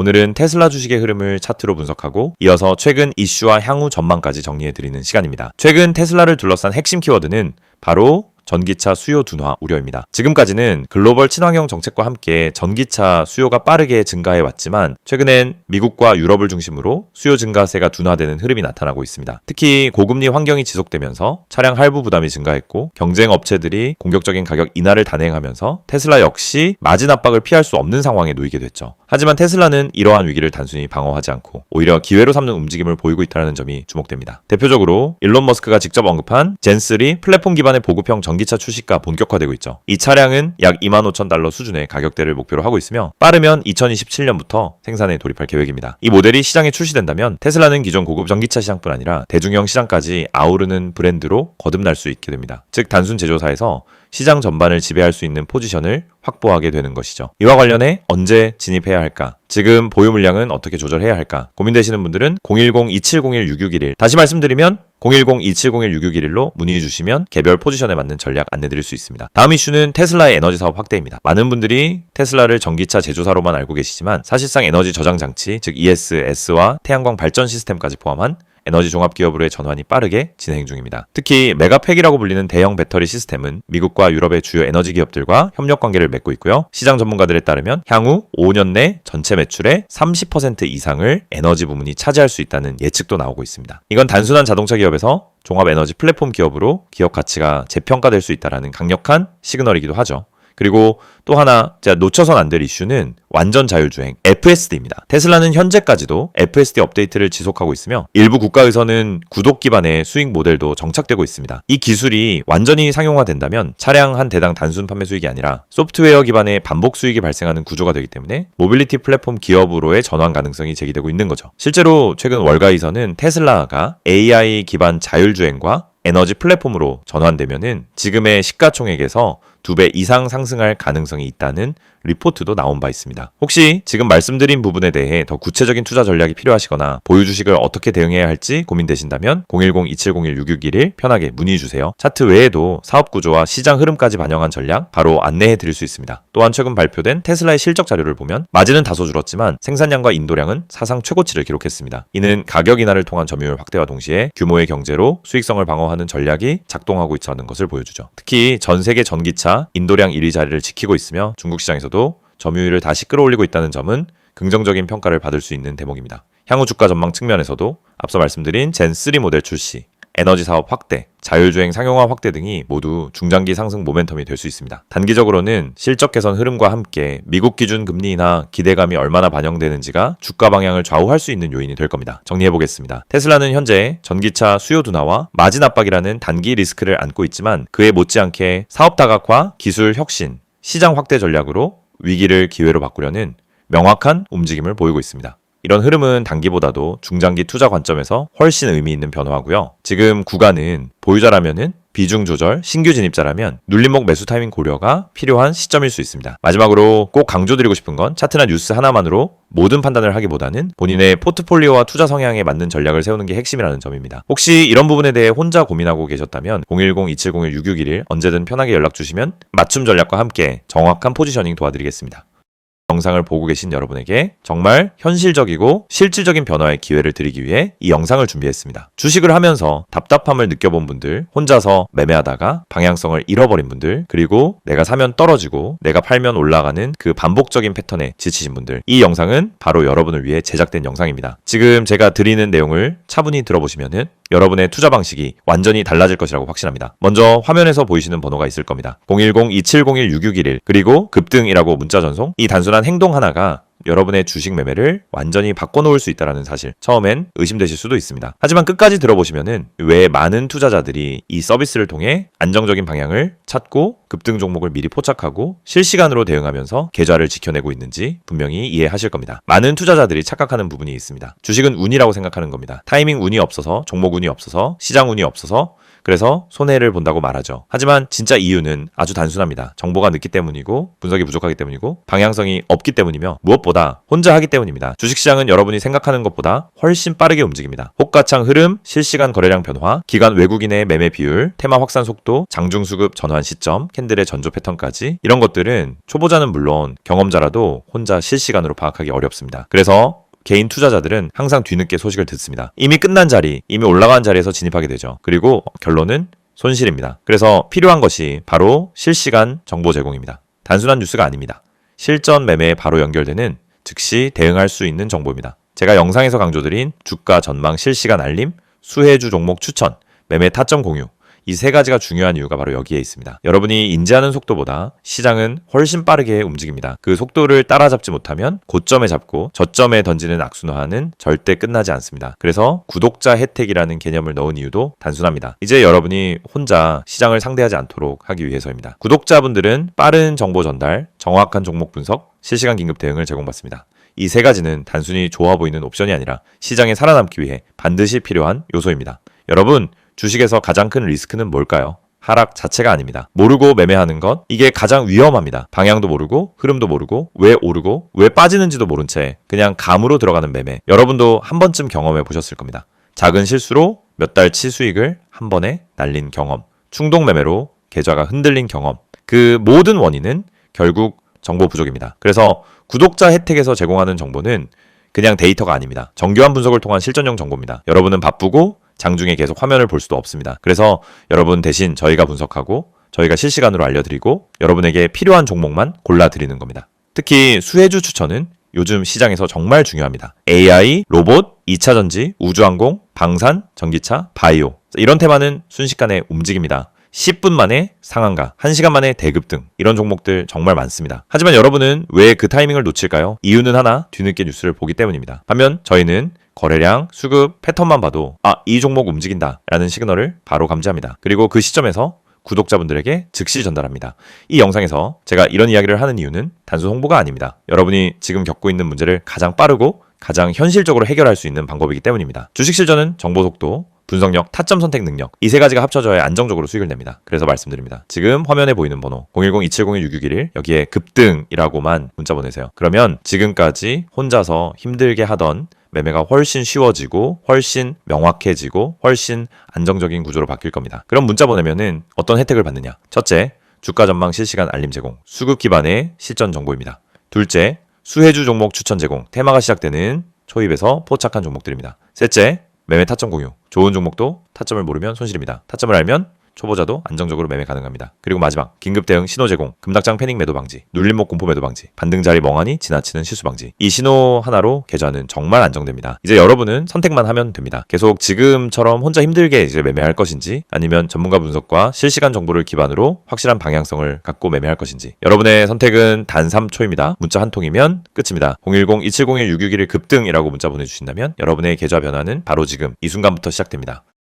오늘은 테슬라 주식의 흐름을 차트로 분석하고 이어서 최근 이슈와 향후 전망까지 정리해드리는 시간입니다. 최근 테슬라를 둘러싼 핵심 키워드는 바로 전기차 수요 둔화 우려입니다. 지금까지는 글로벌 친환경 정책과 함께 전기차 수요가 빠르게 증가해 왔지만 최근엔 미국과 유럽을 중심으로 수요 증가세가 둔화되는 흐름이 나타나고 있습니다. 특히 고금리 환경이 지속되면서 차량 할부 부담이 증가했고 경쟁 업체들이 공격적인 가격 인하를 단행하면서 테슬라 역시 마진 압박을 피할 수 없는 상황에 놓이게 됐죠. 하지만 테슬라는 이러한 위기를 단순히 방어하지 않고 오히려 기회로 삼는 움직임을 보이고 있다는 점이 주목됩니다. 대표적으로 일론 머스크가 직접 언급한 젠3 플랫폼 기반의 보급형 전기차 출시가 본격화되고 있죠. 이 차량은 약 25,000달러 수준의 가격대를 목표로 하고 있으며 빠르면 2027년부터 생산에 돌입할 계획입니다. 이 모델이 시장에 출시된다면 테슬라는 기존 고급 전기차 시장뿐 아니라 대중형 시장까지 아우르는 브랜드로 거듭날 수 있게 됩니다. 즉 단순 제조사에서 시장 전반을 지배할 수 있는 포지션을 확보하게 되는 것이죠. 이와 관련해 언제 진입해야 할까? 지금 보유 물량은 어떻게 조절해야 할까? 고민되시는 분들은 010-2701-6611 다시 말씀드리면 010-2701-6611로 문의 주시면 개별 포지션에 맞는 전략 안내드릴 수 있습니다. 다음 이슈는 테슬라의 에너지 사업 확대입니다. 많은 분들이 테슬라를 전기차 제조사로만 알고 계시지만 사실상 에너지 저장 장치, 즉 ESS와 태양광 발전 시스템까지 포함한 에너지 종합기업으로의 전환이 빠르게 진행 중입니다. 특히 메가팩이라고 불리는 대형 배터리 시스템은 미국과 유럽의 주요 에너지 기업들과 협력 관계를 맺고 있고요. 시장 전문가들에 따르면 향후 5년 내 전체 매출의 30% 이상을 에너지 부문이 차지할 수 있다는 예측도 나오고 있습니다. 이건 단순한 자동차 기업에서 종합 에너지 플랫폼 기업으로 기업 가치가 재평가될 수 있다는 강력한 시그널이기도 하죠. 그리고 또 하나 제가 놓쳐선 안 될 이슈는 완전 자율주행 FSD입니다. 테슬라는 현재까지도 FSD 업데이트를 지속하고 있으며 일부 국가에서는 구독 기반의 수익 모델도 정착되고 있습니다. 이 기술이 완전히 상용화된다면 차량 한 대당 단순 판매 수익이 아니라 소프트웨어 기반의 반복 수익이 발생하는 구조가 되기 때문에 모빌리티 플랫폼 기업으로의 전환 가능성이 제기되고 있는 거죠. 실제로 최근 월가에서는 테슬라가 AI 기반 자율주행과 에너지 플랫폼으로 전환되면은 지금의 시가총액에서 2배 이상 상승할 가능성이 있다는 리포트도 나온 바 있습니다. 혹시 지금 말씀드린 부분에 대해 더 구체적인 투자 전략이 필요하시거나 보유 주식을 어떻게 대응해야 할지 고민되신다면 010-2701-6611 편하게 문의 주세요. 차트 외에도 사업 구조와 시장 흐름까지 반영한 전략 바로 안내해 드릴 수 있습니다. 또한 최근 발표된 테슬라의 실적 자료를 보면 마진은 다소 줄었지만 생산량과 인도량은 사상 최고치를 기록했습니다. 이는 가격 인하를 통한 점유율 확대와 동시에 규모의 경제로 수익성을 방어하는 전략이 작동하고 있다는 것을 보여주죠. 특히 전 세계 전기차 인도량 1위 자리를 지키고 있으며 중국 시장에서도 점유율을 다시 끌어올리고 있다는 점은 긍정적인 평가를 받을 수 있는 대목입니다. 향후 주가 전망 측면에서도 앞서 말씀드린 젠3 모델 출시, 에너지 사업 확대, 자율주행 상용화 확대 등이 모두 중장기 상승 모멘텀이 될 수 있습니다. 단기적으로는 실적 개선 흐름과 함께 미국 기준 금리 인하 기대감이 얼마나 반영되는지가 주가 방향을 좌우할 수 있는 요인이 될 겁니다. 정리해보겠습니다. 테슬라는 현재 전기차 수요 둔화와 마진 압박이라는 단기 리스크를 안고 있지만 그에 못지않게 사업 다각화, 기술 혁신, 시장 확대 전략으로 위기를 기회로 바꾸려는 명확한 움직임을 보이고 있습니다. 이런 흐름은 단기보다도 중장기 투자 관점에서 훨씬 의미 있는 변화고요. 지금 구간은 보유자라면은 비중 조절, 신규 진입자라면 눌림목 매수 타이밍 고려가 필요한 시점일 수 있습니다. 마지막으로 꼭 강조드리고 싶은 건 차트나 뉴스 하나만으로 모든 판단을 하기보다는 본인의 포트폴리오와 투자 성향에 맞는 전략을 세우는 게 핵심이라는 점입니다. 혹시 이런 부분에 대해 혼자 고민하고 계셨다면 010-2701-6611 언제든 편하게 연락 주시면 맞춤 전략과 함께 정확한 포지셔닝 도와드리겠습니다. 영상을 보고 계신 여러분에게 정말 현실적이고 실질적인 변화의 기회를 드리기 위해 이 영상을 준비했습니다. 주식을 하면서 답답함을 느껴본 분들, 혼자서 매매하다가 방향성을 잃어버린 분들, 그리고 내가 사면 떨어지고 내가 팔면 올라가는 그 반복적인 패턴에 지치신 분들, 이 영상은 바로 여러분을 위해 제작된 영상입니다. 지금 제가 드리는 내용을 차분히 들어보시면은 여러분의 투자 방식이 완전히 달라질 것이라고 확신합니다. 먼저 화면에서 보이시는 번호가 있을 겁니다. 010-2701-6611 그리고 급등이라고 문자 전송, 이 단순한 행동 하나가 여러분의 주식 매매를 완전히 바꿔놓을 수 있다는 사실, 처음엔 의심되실 수도 있습니다. 하지만 끝까지 들어보시면은 왜 많은 투자자들이 이 서비스를 통해 안정적인 방향을 찾고 급등 종목을 미리 포착하고 실시간으로 대응하면서 계좌를 지켜내고 있는지 분명히 이해하실 겁니다. 많은 투자자들이 착각하는 부분이 있습니다. 주식은 운이라고 생각하는 겁니다. 타이밍 운이 없어서, 종목 운이 없어서, 시장 운이 없어서 그래서 손해를 본다고 말하죠. 하지만 진짜 이유는 아주 단순합니다. 정보가 늦기 때문이고 분석이 부족하기 때문이고 방향성이 없기 때문이며 무엇보다 혼자 하기 때문입니다. 주식시장은 여러분이 생각하는 것보다 훨씬 빠르게 움직입니다. 호가창 흐름, 실시간 거래량 변화, 기관 외국인의 매매 비율, 테마 확산 속도, 장중 수급 전환 시점, 캔들의 전조 패턴까지 이런 것들은 초보자는 물론 경험자라도 혼자 실시간으로 파악하기 어렵습니다. 그래서 개인 투자자들은 항상 뒤늦게 소식을 듣습니다. 이미 끝난 자리, 이미 올라간 자리에서 진입하게 되죠. 그리고 결론은 손실입니다. 그래서 필요한 것이 바로 실시간 정보 제공입니다. 단순한 뉴스가 아닙니다. 실전 매매에 바로 연결되는 즉시 대응할 수 있는 정보입니다. 제가 영상에서 강조드린 주가 전망 실시간 알림, 수혜주 종목 추천, 매매 타점 공유, 이 세 가지가 중요한 이유가 바로 여기에 있습니다. 여러분이 인지하는 속도보다 시장은 훨씬 빠르게 움직입니다. 그 속도를 따라잡지 못하면 고점에 잡고 저점에 던지는 악순환은 절대 끝나지 않습니다. 그래서 구독자 혜택이라는 개념을 넣은 이유도 단순합니다. 이제 여러분이 혼자 시장을 상대하지 않도록 하기 위해서입니다. 구독자분들은 빠른 정보 전달, 정확한 종목 분석, 실시간 긴급 대응을 제공받습니다. 이 세 가지는 단순히 좋아 보이는 옵션이 아니라 시장에 살아남기 위해 반드시 필요한 요소입니다. 여러분, 주식에서 가장 큰 리스크는 뭘까요? 하락 자체가 아닙니다. 모르고 매매하는 것, 이게 가장 위험합니다. 방향도 모르고, 흐름도 모르고, 왜 오르고, 왜 빠지는지도 모른 채 그냥 감으로 들어가는 매매. 여러분도 한 번쯤 경험해 보셨을 겁니다. 작은 실수로 몇 달치 수익을 한 번에 날린 경험, 충동 매매로 계좌가 흔들린 경험. 그 모든 원인은 결국 정보 부족입니다. 그래서 구독자 혜택에서 제공하는 정보는 그냥 데이터가 아닙니다. 정교한 분석을 통한 실전용 정보입니다. 여러분은 바쁘고 장중에 계속 화면을 볼 수도 없습니다. 그래서 여러분 대신 저희가 분석하고 저희가 실시간으로 알려드리고 여러분에게 필요한 종목만 골라드리는 겁니다. 특히 수혜주 추천은 요즘 시장에서 정말 중요합니다. AI, 로봇, 2차전지, 우주항공, 방산, 전기차, 바이오 이런 테마는 순식간에 움직입니다. 10분 만에 상한가, 1시간 만에 대급 등 이런 종목들 정말 많습니다. 하지만 여러분은 왜 그 타이밍을 놓칠까요? 이유는 하나, 뒤늦게 뉴스를 보기 때문입니다. 반면 저희는 거래량, 수급, 패턴만 봐도 이 종목 움직인다 라는 시그널을 바로 감지합니다. 그리고 그 시점에서 구독자분들에게 즉시 전달합니다. 이 영상에서 제가 이런 이야기를 하는 이유는 단순 홍보가 아닙니다. 여러분이 지금 겪고 있는 문제를 가장 빠르고 가장 현실적으로 해결할 수 있는 방법이기 때문입니다. 주식 실전은 정보 속도, 분석력, 타점 선택 능력 이 세 가지가 합쳐져야 안정적으로 수익을 냅니다. 그래서 말씀드립니다. 지금 화면에 보이는 번호 010-2701-6611 여기에 급등이라고만 문자 보내세요. 그러면 지금까지 혼자서 힘들게 하던 매매가 훨씬 쉬워지고 훨씬 명확해지고 훨씬 안정적인 구조로 바뀔 겁니다. 그럼 문자 보내면은 어떤 혜택을 받느냐? 첫째, 주가 전망 실시간 알림 제공, 수급 기반의 실전 정보입니다. 둘째, 수혜주 종목 추천 제공, 테마가 시작되는 초입에서 포착한 종목들입니다. 셋째, 매매 타점 공유, 좋은 종목도 타점을 모르면 손실입니다. 타점을 알면 초보자도 안정적으로 매매 가능합니다. 그리고 마지막, 긴급 대응 신호 제공, 급락장 패닉 매도 방지, 눌림목 공포 매도 방지, 반등 자리 멍하니 지나치는 실수 방지. 이 신호 하나로 계좌는 정말 안정됩니다. 이제 여러분은 선택만 하면 됩니다. 계속 지금처럼 혼자 힘들게 이제 매매할 것인지 아니면 전문가 분석과 실시간 정보를 기반으로 확실한 방향성을 갖고 매매할 것인지 여러분의 선택은 단 3초입니다. 문자 한 통이면 끝입니다. 010-2701-6611 급등이라고 문자 보내주신다면 여러분의 계좌 변화는 바로 지금 이 순간부터 시작됩니다.